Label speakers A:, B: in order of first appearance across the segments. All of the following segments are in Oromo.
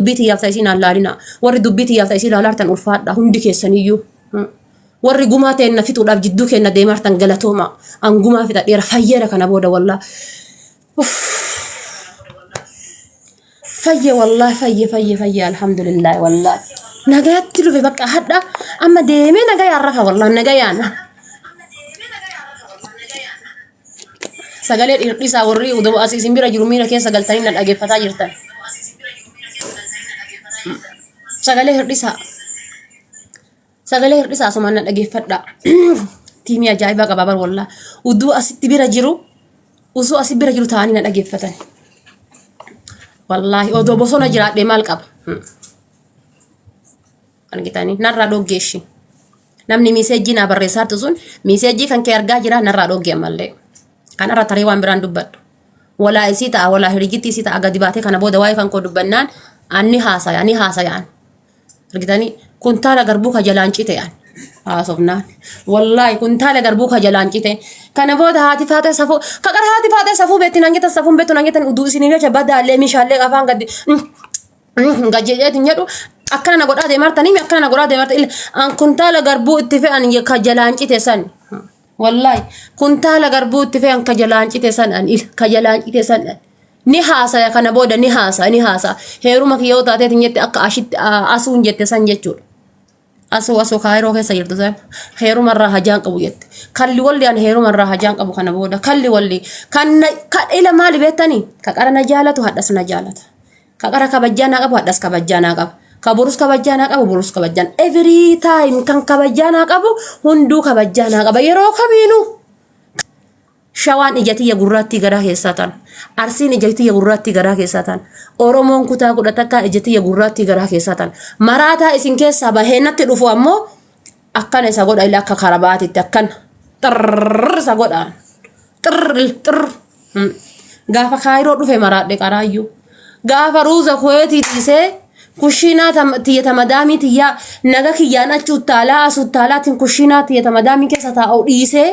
A: dubbiitii yaaftaisiin allaalina warri dubbiitii yaaftaisiin allaaltan ulfaadha hundi keessaniyyuu warri gumaa ta'e na fixuudhaaf jidduu keenya deemartan galatooma an gumaa fixadheera fayyeera kana booda wallaa fayye wallaa fayye alhamdulillah wallaa nagaatti dhufe bakka hadda amma deemee nagaa arrafa wallaa nagaa yaana sagalee dhiirrisaa warri uduu asii simbira jiru miira keessa galtanii na dhageeffataa jirtan sagalee hir'isaa sumaan na dhageeffadha tiimii ajaa'ibaa qaba bar wallaa uduu asitti bira jiru usuu asi bira jiru ta'anii na dhageeffatan wallaahi odoo bosona jiraadhee maal qaba kan gitanii narraa dhoggeeshi namni miiseejjii naa barreessaartu sun miiseejjii kan kee argaa jira narraa dhoggee ammallee kan irra taree waan biraan dubbadhu walaa isii ta'a walaa hirijitti isii ta'a gadi baatee kana booda waa'ee kan koo dubbannaan ani haasayaan argitanii kuntaala garbuu ka jalaan cite yaan haasofnaan wallaahi kuntaala garbuu ka jalaan cite kana booda haati faatee safuu kakara haati faatee safuu beetti nangetan safuun beettu nangetan uduu isinii jecha badaallee meeshaalee afaan gadi gajjeetiin jedhu akkana na godhaa deemartanii akkana na godhaa deemartanii an kuntaala garbuu itti fe'an ka jalaan cite san wallaahi kuntaala garbuu itti fe'an ka jalaan cite san an ka jalaan cite san ni haasaya kana booda ni haasa heeruma kiyyoo taateetiin jette akka ashitti asuun jette san jechuudha asuu kaayiroo keessa jirtu san heerumarraa hajaan qabu jette kalli walli an heerumarraa hajaan qabu kana booda kalli walli kan ila maali beektanii kaqara na jaalatu hadhas na jaalata kaqara kabajjaa naa qabu hadhas kabajjaa naa qaba kaburus kabajjaa naa qabu burus kabajjaan every time kan kabajjaa naa qabu hunduu kabajjaa naa qaba yeroo kamiinuu shawaan ijatiyya gurraattii garaa keessatan arsiin ijatiyya gurraattii garaa keessatan oromoon kutaa kudha takka ijatiyya gurraattii garaa keessatan maraataa isin keessaa baheenatti dhufu ammoo akkana isa godha ila akka karabaatitti akkan xirr isa godha xirr gaafa kaayiroo dhufe maraadhe qaraayyuu gaafa ruuza kuweetii tiisee kushiinaa tiyyata madaamii tiyyaa naga kiyyaan achuuttaalaa asuuttaalaatiin kushiinaa tiyyata madaamii keessa taa'u dhiisee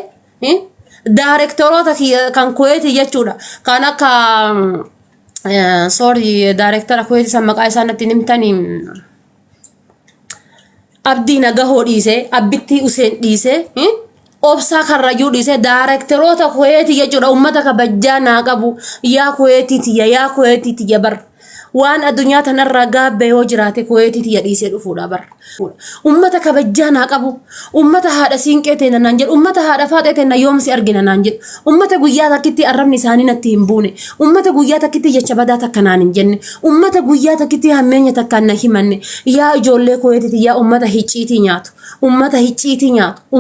A: Directorota kan kuweeti jechuudha kan akka sorry directora kuweeti san maqaa isaa natti nimtanii abdii nagahoo dhiisee abbitti useen dhiisee obsaa karrayyuu dhiisee directorota kuweeti jechuudha ummata kabajjaa naa qabu yaa kuweeti tiyya bar waan addunyaa tanarraa gaabbe yoo jiraate kuweeti tiyya dhiisee dhufuudha bar ummata kabajjaa naa qabu ummata haadha siinqee teena naan jedhu ummata haadha faaxee teena yoomsi argina naan jedhu ummata guyyaa takkitti arrabni isaanii natti hin buune ummata guyyaa takkitti jecha badaa takka naan hin jenne ummata guyyaa takkitti hammeenya takka na himanne yaa ijoollee kuweetiti yaa ummata hicciitii nyaatu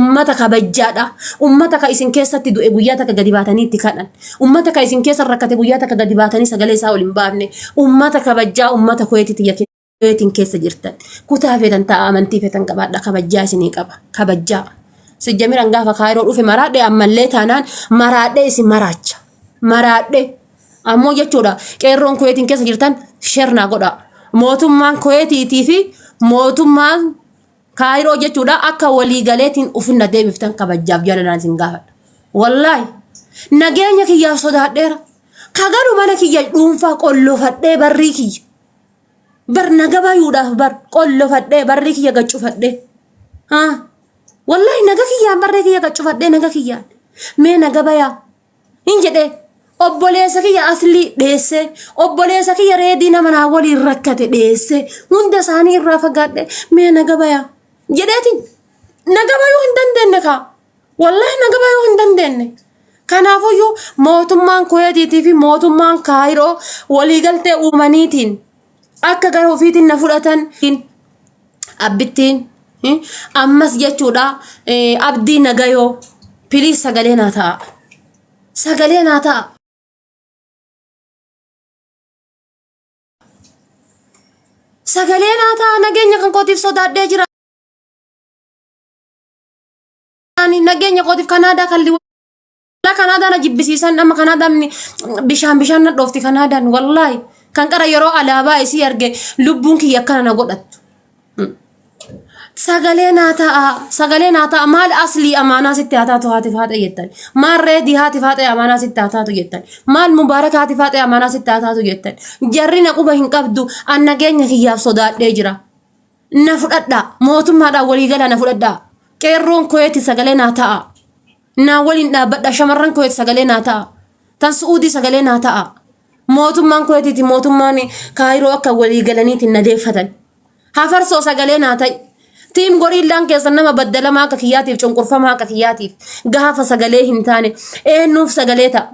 A: ummata kabajjaadha ummata ka isin keessatti du'e guyyaa takka gadi baatanii itti kadhan ummata ka isin keessa rakkate guyyaa takka gadi baatanii sagalee isaa ol hin baafne ummata kabajjaa ummata kuweetiti Kuweetiin keessa jirtan kutaa feetan ta'a amantii feetan qabaadha kabajjaa isinii qaba kabajjaa sijjamiran gaafa kaayiroo dhufe maraadhe ammallee taanaan maraadhe isin maraadhe ammoo jechuudha qeerroon kuweetiin keessa jirtan shernaa godha mootummaan kuweetiitii fi mootummaan kaayiroo jechuudha akka waliigaleetiin ufinna deebiftan kabajjaaf jaalallaan isin gaafadha wallaahi nageenya kiyyaaf sodaadheera kagalu mana kiyya dhuunfaa qollofadhee barrii kiyya bar nagabayuudhaaf bar qollofadhee barrii kiyya gaccufadhee wallahi naga kiyyaan barrii kiyya gaccufadhee naga kiyyaan mee nagabayaa hin jedhee obboleessa kiyya aslii dheessee obboleessa kiyya reedii nama naa waliin rakkate dheessee hunda isaanii irraa fagaadhee mee nagabayaa jedheetiin nagabayuu hin dandeenye kaa wallahi nagabayuu hin dandeenye kanaafuyyuu mootummaan kuweetiitii fi mootummaan kaayiroo waliigaltee uumaniitiin akka gara ofiitiin na fudhatan abbittiin ammas jechuudha abdii nagayoo piliis sagalee naa ta'a nageenya kan kootiif sodaadhee jira nageenya kootiif kanaadaa kalli kanaadaa na jibbisiisan amma kanaadaamni bishaan na dhoofti kanaadaan wallaahi kan qara yeroo alaabaa isii arge lubbuun kiyya akkana na godhattu sagalee naa ta'a maal aslii amaanaa sitti haa taatu haati faate jettan maal reedii haati faate amaanaa sitti haa taatu jettan maal mubaaraka haati faate amaanaa sitti haa taatu jettan jarri na quba hin qabdu an nageenya kiyyaaf sodaadhee jira na fudhadhaa mootummaadhaan waliigala na fudhadhaa qeerroon koyeeti sagalee naa ta'a naa waliin dhaabbadha shamarran koyeeti sagalee naa ta'a tan su'uudii sagalee naa ta'a mootummaan koyeetiiti mootummaan kaayiroo akka waliigalaniitiin nadeeffatan hafarsoo sagalee naa ta'i tiim goriillaan keessa nama baddalamaa akka kiyyaatiif cunqurfamaa akka kiyyaatiif gaafa sagalee hin taane eenyuuf sagalee ta'a.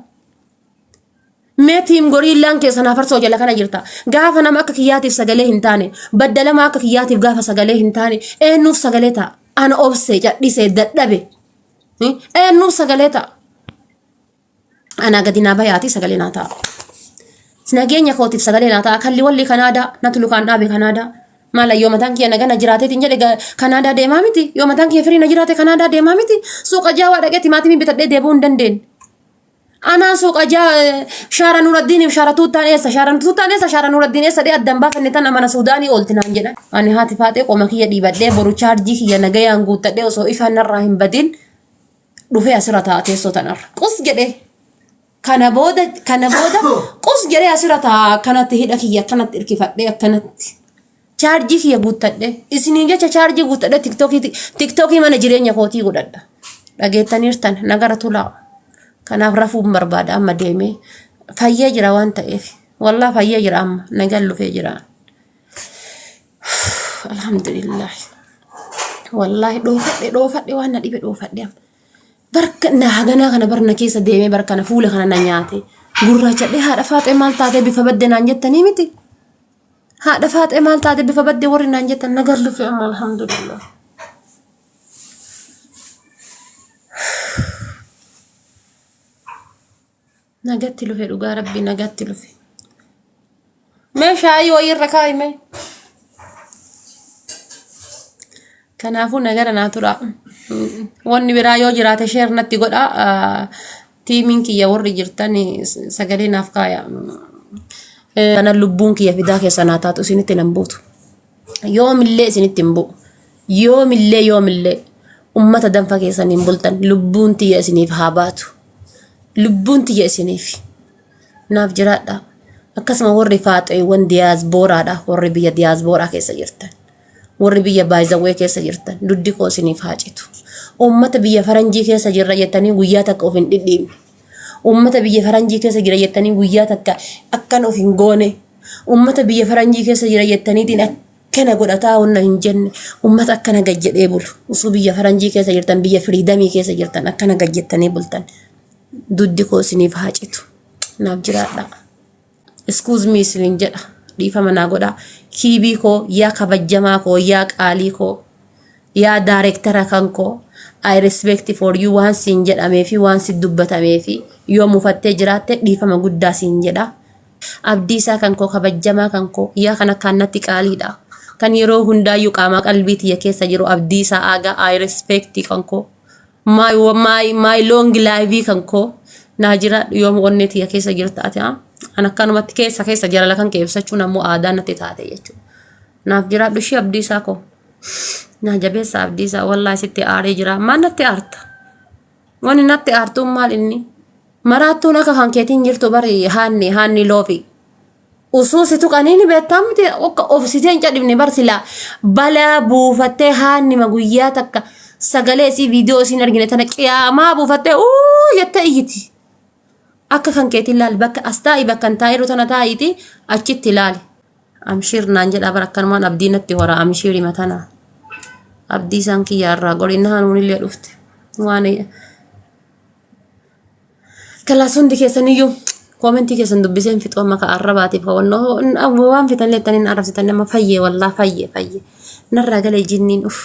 A: Mee tiim goriillaan keessa nafarsoo jala kana jirta gaafa nama akka kiyyaatiif sagalee hin taane baddalamaa akka kiyyaatiif gaafa sagalee hin taane eenyuuf sagalee ta'a. Ana obsee cadhisee dadhabe eenyuuf sagalee ta'a. Ana gadi naa bayaati sagalee naa ta'a. Nageenya kootiif sagalee naa ta'a kalli walli Kanaadaa natu lukaan dhaabe Kanaadaa. Mala yoo mataan kiyya nagana jiraateetiin jedhe Kanaadaa deemaa miti yoo mataan kiyya firii na jiraate Kanaadaa deemaa miti suuqa jaawaa dhaqee timaatimii bitadhee deebi'uu hin dandeenye. Anaan suuqa shaara Nuraddiiniif shaara tuuttaan eessa shaara Nuraddiin eessa dhee addan baafanne tan amana Suudaanii oolti naan jedhan. Ani haati faatee qoma kiyya dhiibadhee boru chaarjii kiyya nagayaan guuttadhee osoo ifaan narraa hin badin dhufee asirra ta'a teessoo tanarra. Qus jedhee kana booda qus jedhee asirra ta'a kanatti hidha kiyya akkanatti irkifadhee akkanatti. Charji kiyya guuttadhe isinii jecha charji guuttadhe tiktokii mana jireenya kootii godhadha dhageettaniirtan nagara tulaa kanaaf rafuun barbaada amma deemee fayyee jira waan ta'eef wallaa fayyee jira amma nagaan lufee jira alhamdulillah wallaahi dhoofadhe waan na dhibe dhoofadhe barka na haganaa kana barna keessa deemee barka na fuula kana na nyaate gurraachadhe haadha faaxee maal taatee bifa badde naan jettanii miti. Haadha faaxee maal taate bifa baddee warri naan jettan nagaan lufee amma alhamdulillah. Nagatti lufee dhugaa rabbi nagatti lufee. Mee shaayii wayii irra kaa'ime. Kanaafuu nagara naa tura. Wanni biraa yoo jiraate sheer natti godha. Tiimiin kiyya warri jirtan sagalee naaf kaaya. Kana lubbuun kiyya fidaa keessa naa taatu isinitti nan buutu. Yoomillee isinitti hin bu'u. Yoomillee ummata danfa keessaniin bultan lubbuun tiyya isiniif haa baatu. Lubbuun tiyya isiniif naaf jiraadha. Akkasuma warri faaxeewwan diyaasbooraadha warri biyya diyaasbooraa keessa jirtan. Warri biyya baay'izawwee keessa jirtan duddi koo isiniif haa citu. Ummata biyya faranjii keessa jirra jettanii guyyaa takka of hin dhidhiibne. Ummata biyya faranjii keessa jira jettanii guyyaa takka akkan of hin goone. Ummata biyya faranjii keessa jira jettaniitiin akkana godhataa honna hin jenne. Ummata akkana gajjedhee bulu. Usuu biyya faranjii keessa jirtan biyya firiidamii keessa jirtan akkana gajjettanii bultan. Duddi koo isiniif haa citu. Naaf jiraadha. Excuse me isiniin jedha. Dhiifama naa godhaa. Kiibii koo yaa kabajjamaa koo yaa qaalii koo yaa daareektara kan koo. I respect for you waan siin jedhamee fi waan si dubbatamee fi yoo mufattee jiraatte dhiifama guddaa siin jedha. Abdiisaa kan koo kabajjamaa kan koo yaa kana kannatti qaaliidha. Kan yeroo hundaayyuu qaama qalbii tiyya keessa jiru Abdiisaa Aagaa I respect kan koo. My long life kan koo naa jira yoo onnee tiyya keessa jirtu ati an akkanumatti keessa jaalala kan keebsachuun ammoo aadaa natti taate jechuudha. Naaf jiraadhu ishee Abdiisaa koo. Naa jabeessa Abdiisaa wallahi sitti aaree jira. Maal natti aarta? Wani natti aartuun maal inni? Maraattuun akka kan keetiin jirtu bari haanni loofi. Usuu situ qaniini beektaa miti obsiteen cadhibne barsila balaa buufattee haanni maguyyaa takka sagalee isii viidiyoo isiin argine tana qiyaamaa buufattee jettee iyyiti. Akka kan keetiin laal bakka as taa'ii bakka hin taa'iru tana taa'iiti achitti laali. Amshiir naan jedhaa bara akkanumaan abdii natti hora amshiiri matanaa. Abdiisaan kiyya irraa godhina hanuun illee dhufte. Waan kalaas hundi keessaniyyuu koomentii keessan dubbiseen fixoo maka arrabaatiif waan fitan leettaniin arrabsitan nama fayyee wallaa fayyee narraa galee jinniin uff.